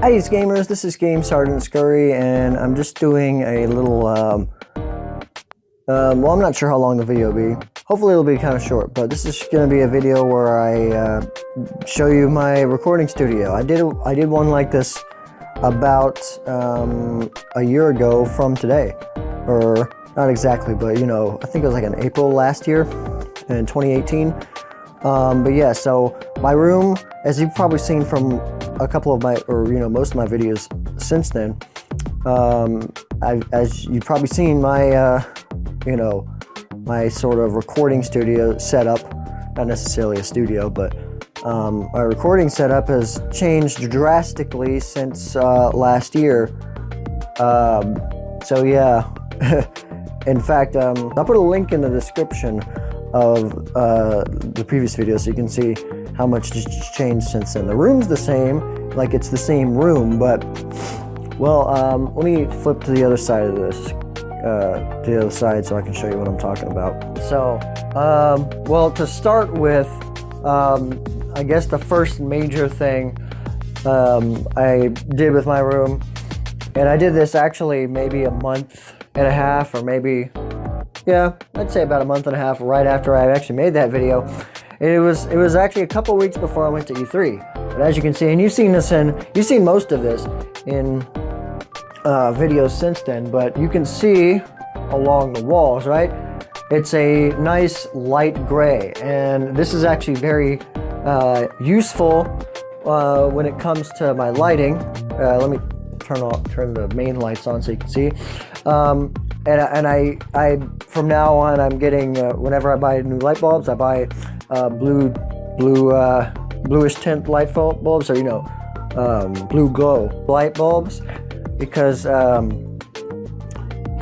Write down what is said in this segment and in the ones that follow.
Hey gamers, this is Game Sergeant Scurry, and I'm just doing a little, well, I'm not sure how long the video will be. Hopefully it'll be kind of short, but this is going to be a video where I show you my recording studio. I did one like this about a year ago from today, or not exactly, but you know, I think it was like in April last year, in 2018. But yeah, so my room, as you've probably seen from a couple of my, or you know, most of my videos since then, as you've probably seen, my you know, my sort of recording studio setup, not necessarily a studio, but my recording setup has changed drastically since last year. So yeah, in fact, I'll put a link in the description of the previous video so you can see how much has changed since then. The room's the same, like it's the same room, but well, let me flip to the other side of this, to the other side, so I can show you what I'm talking about. So, well, to start with, I guess the first major thing I did with my room, and I did this actually maybe a month and a half, or maybe, yeah, I'd say about a month and a half right after I actually made that video. It was actually a couple weeks before I went to E3. But as you can see, and you've seen most of this in videos since then, but you can see along the walls, right? It's a nice light gray, and this is actually very useful when it comes to my lighting. Let me turn the main lights on so you can see. And I from now on, I'm getting, whenever I buy new light bulbs, I buy bluish tint light bulbs, or you know, blue glow light bulbs, because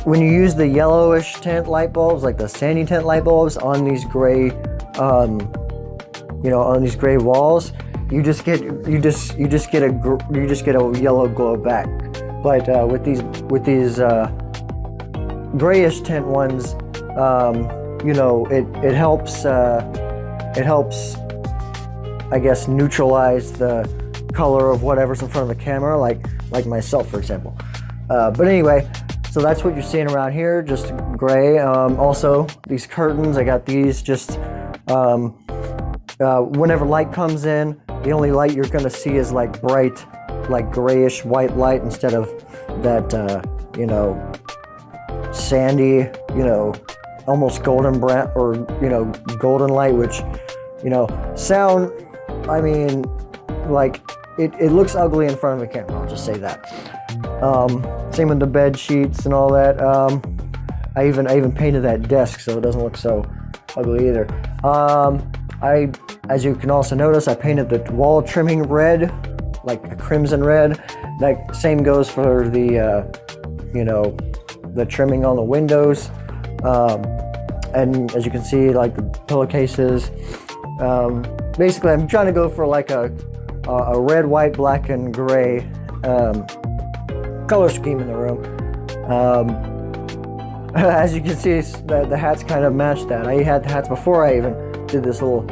when you use the yellowish tint light bulbs, like the sandy tint light bulbs, on these gray, you know, on these gray walls, you just get a yellow glow back. But with these grayish tint ones, you know, it helps, I guess, neutralize the color of whatever's in front of the camera, like myself, for example. But anyway, so that's what you're seeing around here, just gray. Also, these curtains, I got these just, whenever light comes in, the only light you're gonna see is like bright, like grayish white light, instead of that, you know, sandy, you know, almost golden brown, or you know, golden light, which, you know, I mean, like it looks ugly in front of the camera, I'll just say that. Same with the bed sheets and all that. I even painted that desk so it doesn't look so ugly either. As you can also notice, I painted the wall trimming red, like a crimson red. That same goes for the, you know, the trimming on the windows. And as you can see, like the pillowcases. Basically, I'm trying to go for like a red, white, black, and gray color scheme in the room. As you can see, the hats kind of match that. I had the hats before I even did this little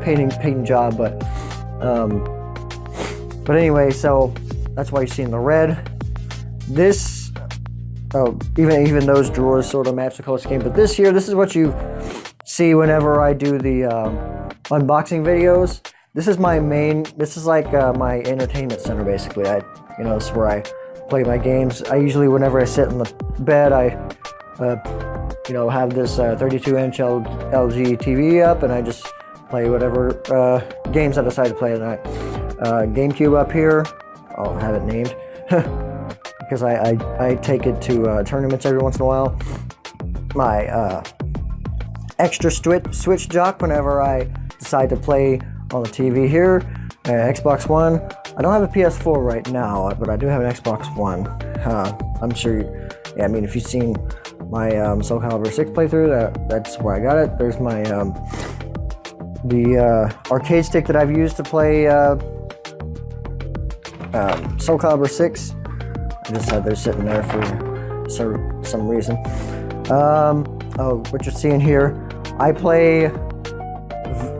painting job, but anyway, so that's why you're seeing the red. This, oh, even those drawers sort of match the color scheme. But this here, this is what you see whenever I do the unboxing videos. This is my main. This is like my entertainment center, basically. You know, this is where I play my games. I usually, whenever I sit in the bed, I you know, have this 32-inch LG TV up, and I just play whatever games I decide to play tonight. GameCube up here, I'll have it named because I take it to tournaments every once in a while. My extra switch dock whenever I decide to play on the TV here. Xbox One. I don't have a PS4 right now, but I do have an Xbox One. I'm sure, yeah, I mean, if you've seen my Soul Calibur 6 playthrough, that's where I got it. There's my the arcade stick that I've used to play Soul Calibur 6. I just had those sitting there for some reason. Oh, what you're seeing here, I play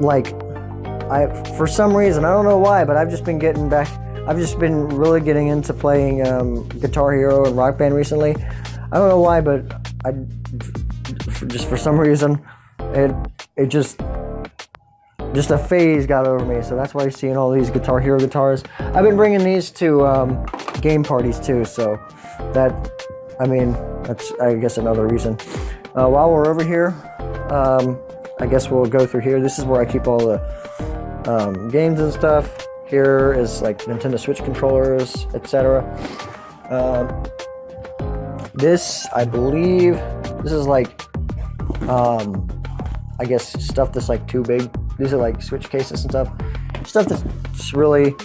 like, for some reason, I don't know why, but I've just been getting back. I've just been really getting into playing Guitar Hero and Rock Band recently. I don't know why, but just for some reason, it just a phase got over me. So that's why you're seeing all these Guitar Hero guitars. I've been bringing these to game parties too. So that's I guess another reason. While we're over here, I guess we'll go through here. This is where I keep all the games and stuff. Here is like Nintendo Switch controllers, etc. This, I believe, this is like, I guess stuff that's like too big. These are like Switch cases and stuff. Stuff that's really,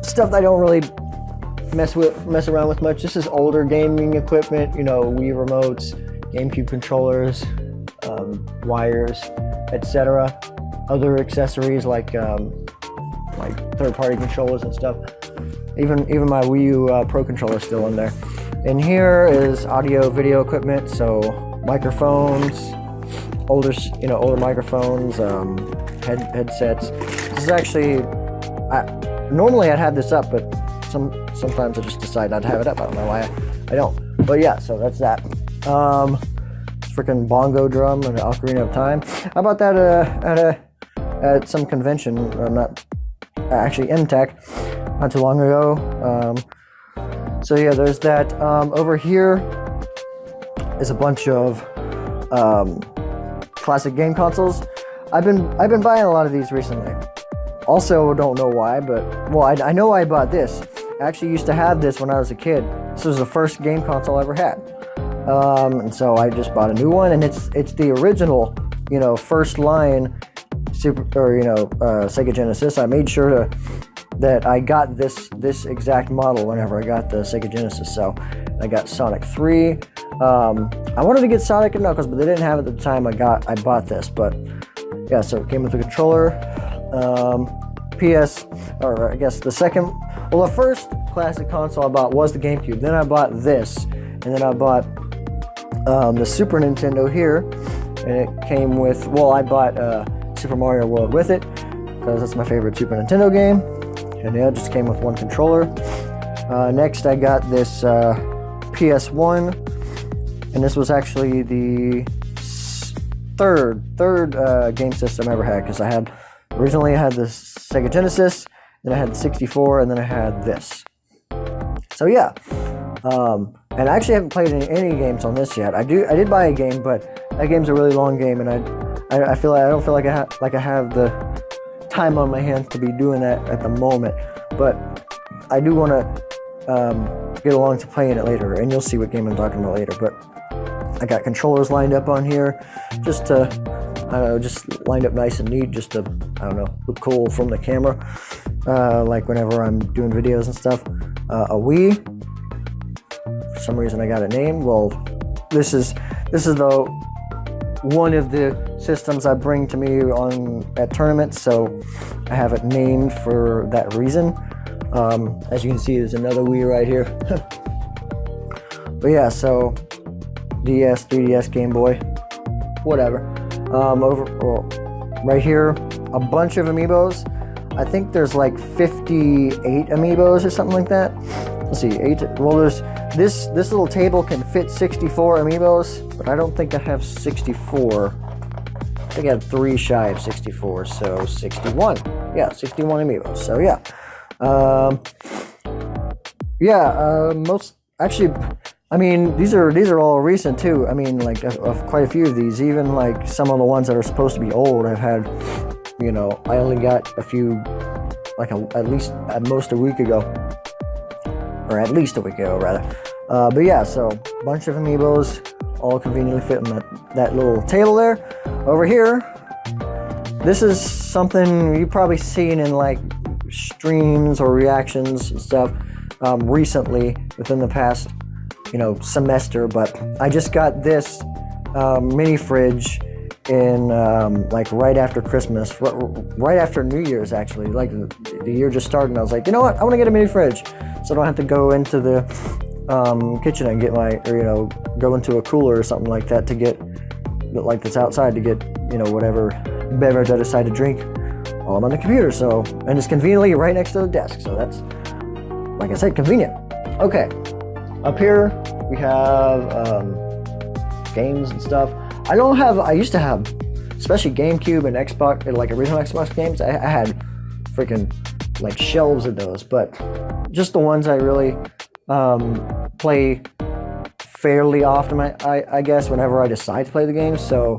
stuff that I don't really mess around with much. This is older gaming equipment, you know, Wii remotes, GameCube controllers, wires, etc. Other accessories like third-party controllers and stuff. Even my Wii U Pro controller is still in there. And here is audio video equipment, so microphones, older microphones, headsets. This is actually, normally I'd have this up, but sometimes I just decide not to have it up. I don't know why I don't. But yeah, so that's that. Freaking bongo drum and Ocarina of Time. How about that at some convention? Not actually MTech, not too long ago. So yeah, there's that. Over here is a bunch of classic game consoles. I've been buying a lot of these recently. Also, don't know why, but well, I know I bought this. I actually used to have this when I was a kid. This was the first game console I ever had. And so I just bought a new one, and it's the original, you know, first line Sega Genesis. I made sure that I got this exact model whenever I got the Sega Genesis. So I got Sonic 3. I wanted to get Sonic and Knuckles, but they didn't have it at the time I bought this. But yeah, so it came with the controller. I guess the first classic console I bought was the GameCube. Then I bought this, and then I bought the Super Nintendo here, and it came with, I bought Super Mario World with it, because that's my favorite Super Nintendo game, and yeah, it just came with one controller. Next I got this PS1, and this was actually the third game system I ever had, because originally I had the Sega Genesis, then I had the 64, and then I had this. So yeah, and I actually haven't played any games on this yet. I did buy a game, but that game's a really long game, and I don't feel like I have the time on my hands to be doing that at the moment. But I do want to get along to playing it later, and you'll see what game I'm talking about later. But I got controllers lined up on here, just to, just lined up nice and neat, just to, look cool from the camera, like whenever I'm doing videos and stuff. A Wii. For some reason I got it named. Well, this is one of the systems I bring to me at tournaments, so I have it named for that reason. As you can see, there's another Wii right here. But yeah, so DS, 3DS, Game Boy, whatever. Right here, a bunch of amiibos. I think there's like 58 amiibos or something like that. Let's see, 8. Well, there's this little table can fit 64 amiibos, but I don't think I have 64. I think I have 3 shy of 64, so 61. Yeah, 61 amiibos. So yeah, most actually. I mean, these are all recent too. I mean, like of quite a few of these, even like some of the ones that are supposed to be old, I've had. I only got a few, like at most a week ago, or at least a week ago rather. But yeah, so a bunch of amiibos, all conveniently fit in that little table there. Over here, this is something you've probably seen in like streams or reactions and stuff recently within the past semester. But I just got this mini fridge in like right after Christmas, right after New Year's actually. Like the year just started, and I was like, you know what, I want to get a mini fridge, so I don't have to go into the kitchen and get go into a cooler or something like that to get, like that's outside, to get whatever beverage I decide to drink. all on the computer. So, and it's conveniently right next to the desk. So that's, like I said, convenient. Okay, up here we have games and stuff. I used to have, especially GameCube and Xbox, like original Xbox games, I had freaking like shelves of those, but just the ones I really play fairly often, I guess, whenever I decide to play the game. So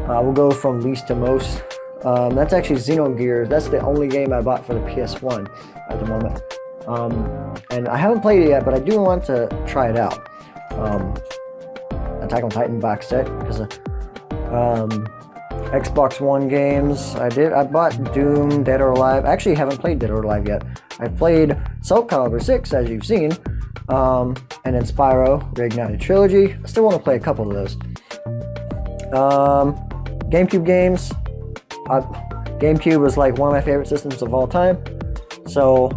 we'll go from least to most. That's actually Xenogears. That's the only game I bought for the PS1 at the moment. And I haven't played it yet, but I do want to try it out. Attack on Titan box set, because Xbox One games. I bought Doom, Dead or Alive. I actually haven't played Dead or Alive yet. I've played Soul Calibur 6, as you've seen, and then Spyro, Reignited Trilogy. I still want to play a couple of those. GameCube games. GameCube was like one of my favorite systems of all time. So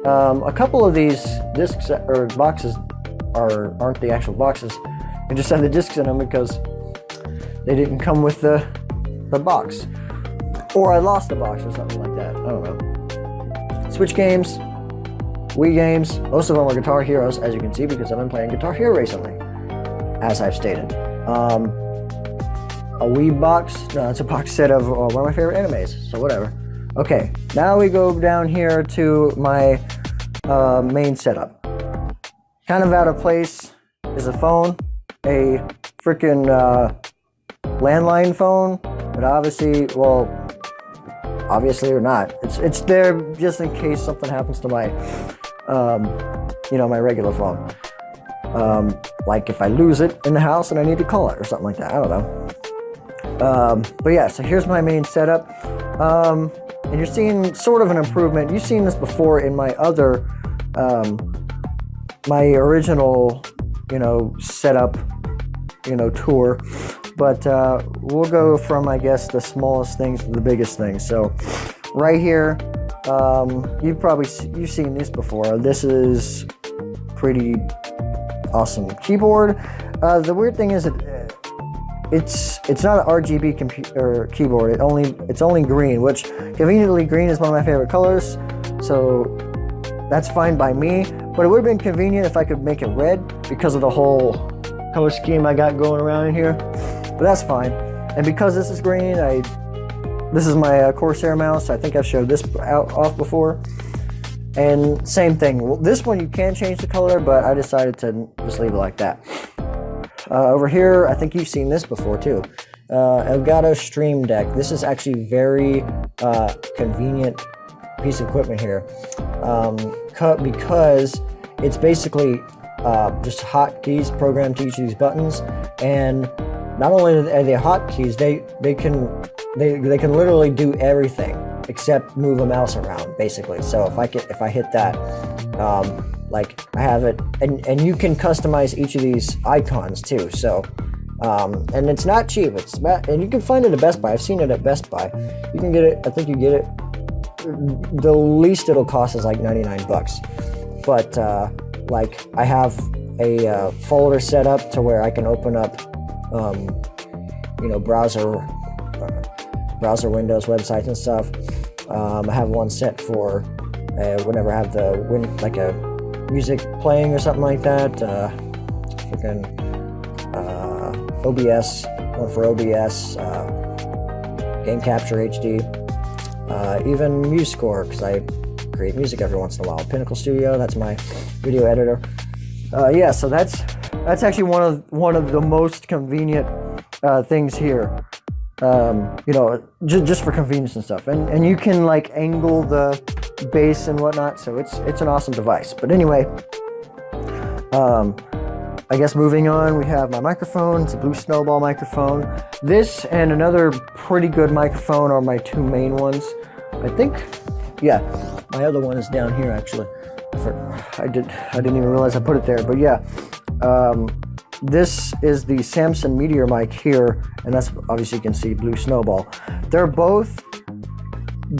a couple of these discs or boxes aren't the actual boxes. They just have the discs in them because they didn't come with the box, or I lost the box or something like that. I don't know. Switch games, Wii games. Most of them are Guitar Heroes, as you can see, because I've been playing Guitar Hero recently, as I've stated. A Wii box. No, it's a box set of one of my favorite animes. So whatever. Okay, now we go down here to my main setup. Kind of out of place is a phone, a freaking landline phone, but obviously or not, it's there just in case something happens to my my regular phone. Like if I lose it in the house and I need to call it or something like that. I don't know. But yeah, so here's my main setup. And you're seeing sort of an improvement. You've seen this before in my other, my original, setup, tour. But we'll go from, I guess, the smallest things to the biggest things. So right here, you've seen this before. This is pretty awesome keyboard. The weird thing is it's not an RGB keyboard. It's only green, which conveniently green is one of my favorite colors. So that's fine by me. But it would have been convenient if I could make it red because of the whole color scheme I got going around in here. But that's fine. And because this is green, this is my Corsair mouse. I think I've showed this off before. And same thing. This one you can change the color, but I decided to just leave it like that. Over here, I think you've seen this before too. Elgato Stream Deck. This is actually very convenient piece of equipment here, because it's basically just hotkeys programmed to each of these buttons, and not only are they hotkeys, they can literally do everything except move a mouse around, basically. So if I hit that, like I have it, and you can customize each of these icons too. So and it's not cheap. And you can find it at Best Buy. I've seen it at Best Buy. You can get it. I think you get it. The least it'll cost is like 99 bucks. But like I have a folder set up to where I can open up, browser windows, websites and stuff. I have one set for whenever I have like a music playing or something like that. Freaking OBS, one for OBS, Game Capture HD, even MuseScore, because I create music every once in a while. Pinnacle Studio, that's my video editor. Yeah, so that's actually one of the most convenient things here. Just for convenience and stuff, and you can like angle the base and whatnot, so it's an awesome device. But anyway, I guess moving on, we have my microphone. It's a Blue Snowball microphone. This and another pretty good microphone are my two main ones, I think. Yeah, my other one is down here actually. I didn't even realize I put it there, but yeah. This is the Samson Meteor mic here, and that's obviously you can see Blue Snowball. They're both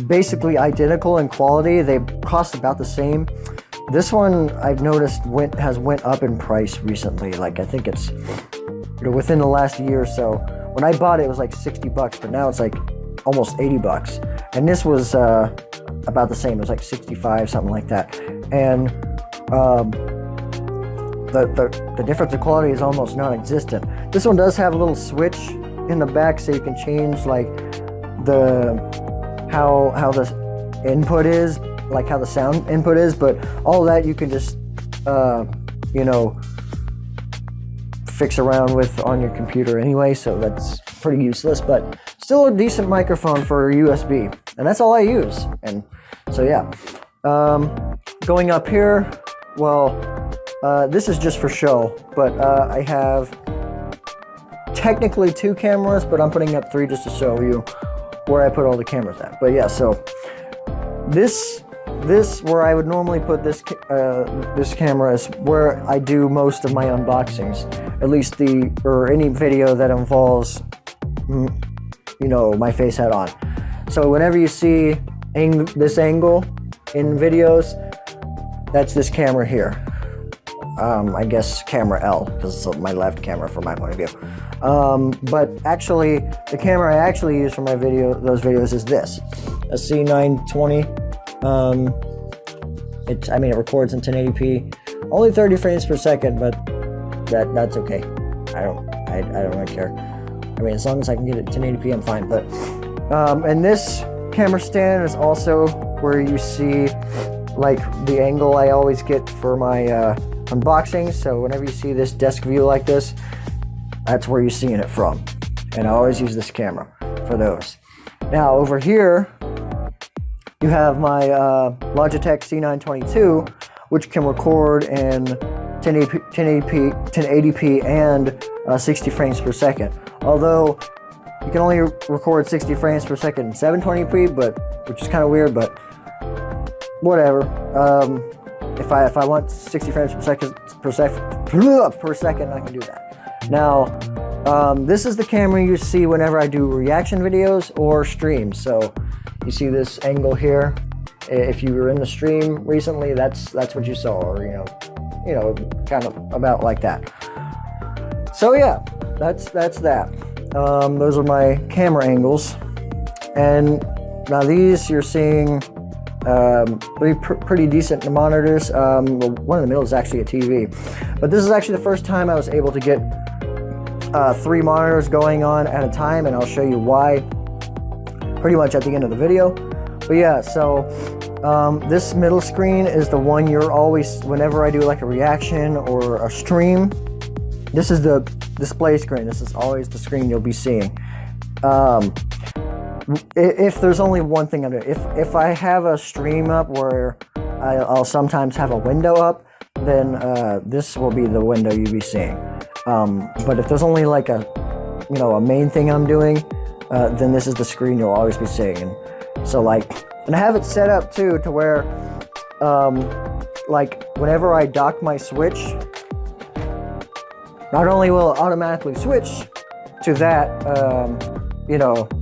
basically identical in quality. They cost about the same. This one I've noticed has went up in price recently. Like I think it's within the last year or so. When I bought it, it was like 60 bucks, but now it's like almost 80 bucks. and this was about the same. It was like 65, something like that. And the difference in quality is almost non-existent. This one does have a little switch in the back, so you can change like how the input is, like how the sound input is, but all that you can just you know, fix around with on your computer anyway, so that's pretty useless, but still a decent microphone for USB, and that's all I use. And so yeah, going up here, well, this is just for show, but I have technically 2 cameras, but I'm putting up 3 just to show you where I put all the cameras at. But yeah, so this where I would normally put this this camera is where I do most of my unboxings, at least any video that involves you know, my face head on. So whenever you see this angle in videos, that's this camera here. I guess camera L, because it's my left camera from my point of view. But actually, the camera I actually use for my those videos is this, a C920. I mean, it records in 1080p, only 30 frames per second, but that's okay. I don't really care. I mean, as long as I can get it 1080p, I'm fine. But and this camera stand is also where you see like the angle I always get for my unboxings. So whenever you see this desk view like this, that's where you're seeing it from. And I always use this camera for those. Now over here, you have my Logitech C922, which can record in 1080p and 60 frames per second. Although you can only record 60 frames per second in 720p, which is kind of weird, but whatever. If I want 60 frames per second, I can do that. Now, this is the camera you see whenever I do reaction videos or streams. So you see this angle here. If you were in the stream recently, that's what you saw, or you know, kind of about like that. So yeah, that's that. Those are my camera angles, and now these you're seeing pretty decent monitors. One in the middle is actually a TV, but this is actually the first time I was able to get 3 monitors going on at a time, and I'll show you why pretty much at the end of the video. But yeah, so this middle screen is the one you're always, whenever I do like a reaction or a stream, this is the display screen. This is always the screen you'll be seeing. If there's only one thing under it, if I have a stream up where I'll sometimes have a window up, then this will be the window you'll be seeing. But if there's only like a main thing I'm doing, then this is the screen you'll always be seeing. And so and I have it set up too to where like whenever I dock my Switch, not only will it automatically switch to that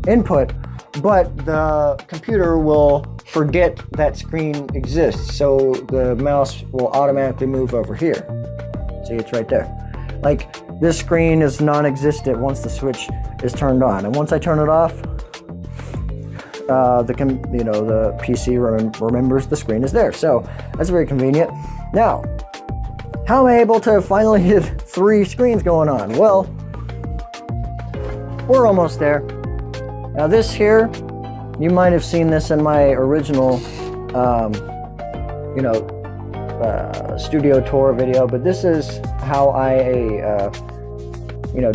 input, but the computer will forget that screen exists, so the mouse will automatically move over here. See, it's right there. Like, this screen is non-existent once the switch is turned on, and once I turn it off, the PC remembers the screen is there. So that's very convenient. Now, how am I able to finally get 3 screens going on? Well, we're almost there. Now this here, you might have seen this in my original, studio tour video, but this is how I,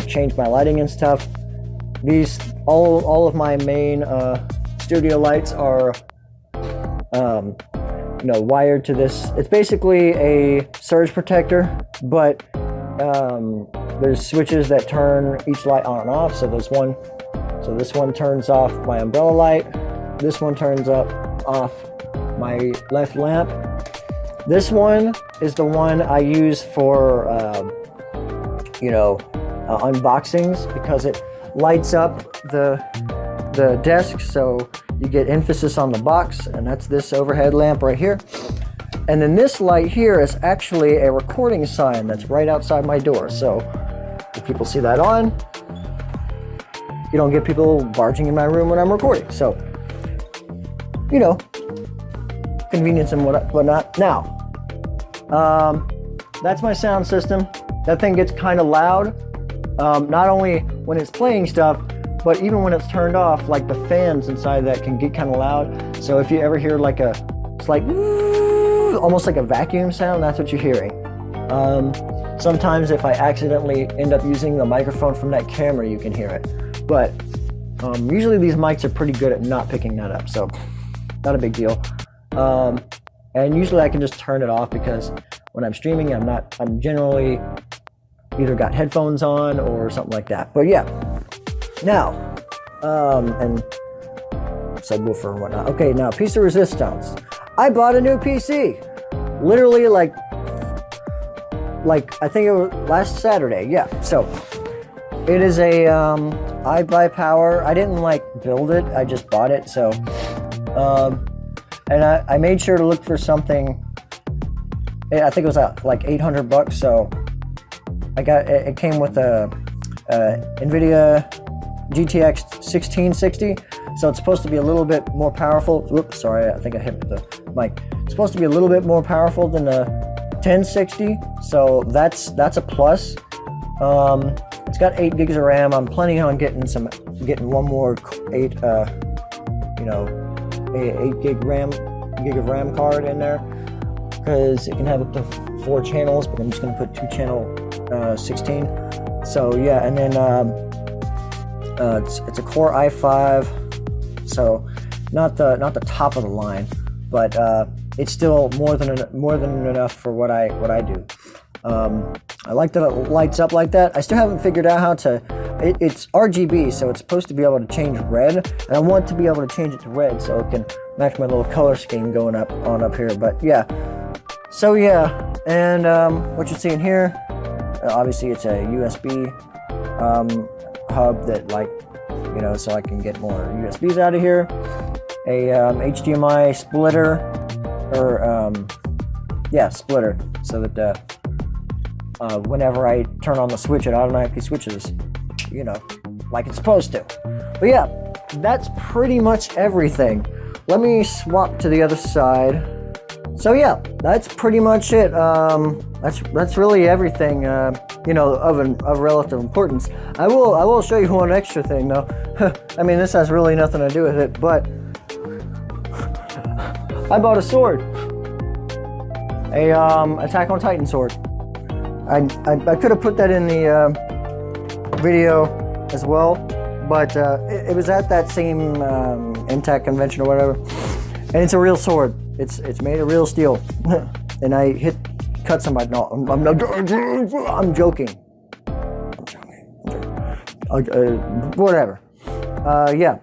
change my lighting and stuff. These, all of my main studio lights are, wired to this. It's basically a surge protector, but there's switches that turn each light on and off. So there's one. So this one turns off my umbrella light. This one turns off my left lamp. This one is the one I use for, unboxings, because it lights up the desk, so you get emphasis on the box, and that's this overhead lamp right here. And then this light here is actually a recording sign that's right outside my door. So if people see that on, you don't get people barging in my room when I'm recording. So you know, convenience and whatnot. Now, that's my sound system. That thing gets kind of loud, not only when it's playing stuff, but even when it's turned off, like the fans inside that can get kind of loud. So if you ever hear like it's like almost like a vacuum sound, that's what you're hearing. Sometimes if I accidentally end up using the microphone from that camera, you can hear it. But usually these mics are pretty good at not picking that up, so not a big deal. And usually I can just turn it off because when I'm streaming, I'm generally either got headphones on or something like that. But yeah, now, and subwoofer and whatnot. Okay, now piece of resistance. I bought a new PC. Literally like I think it was last Saturday. Yeah, so it is a iBuyPower. I didn't like build it, I just bought it. So and I made sure to look for something. I think it was like $800. So I got it came with a NVIDIA GTX 1660. So it's supposed to be a little bit more powerful. Whoops, sorry, I think I hit the mic. It's supposed to be a little bit more powerful than the 1060. So that's a plus. It's got 8 gigs of RAM. I'm planning on getting one more 8 gig of RAM card in there, because it can have up to 4 channels, but I'm just going to put 2 channel 16. So yeah, and then it's a Core i5, so not the top of the line, but it's still more than enough for what I do. I like that it lights up like that. I still haven't figured out how to. It's RGB, so it's supposed to be able to change red, and I want to be able to change it to red so it can match my little color scheme going up here. But yeah, so yeah, and what you're seeing here, obviously it's a USB hub that, like, you know, so I can get more USBs out of here. A HDMI splitter, or splitter, so that whenever I turn on the switch, it automatically switches, you know, like it's supposed to. But yeah, that's pretty much everything. Let me swap to the other side. So yeah, that's pretty much it. That's really everything, you know, of relative importance. I will show you one extra thing though. I mean, this has really nothing to do with it, but I bought a sword, a Attack on Titan sword. I could have put that in the video as well, but it was at that same MTAC convention or whatever, and it's a real sword. It's made of real steel, and I cut somebody. No, I'm joking. Whatever. Yeah,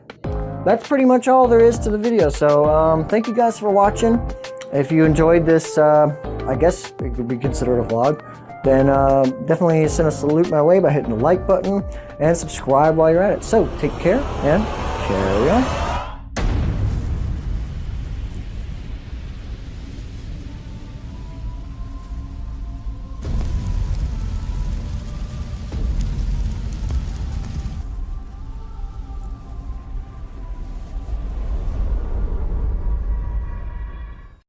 that's pretty much all there is to the video. So thank you guys for watching. If you enjoyed this, I guess it could be considered a vlog, then definitely send a salute my way by hitting the like button and subscribe while you're at it. So take care and carry on.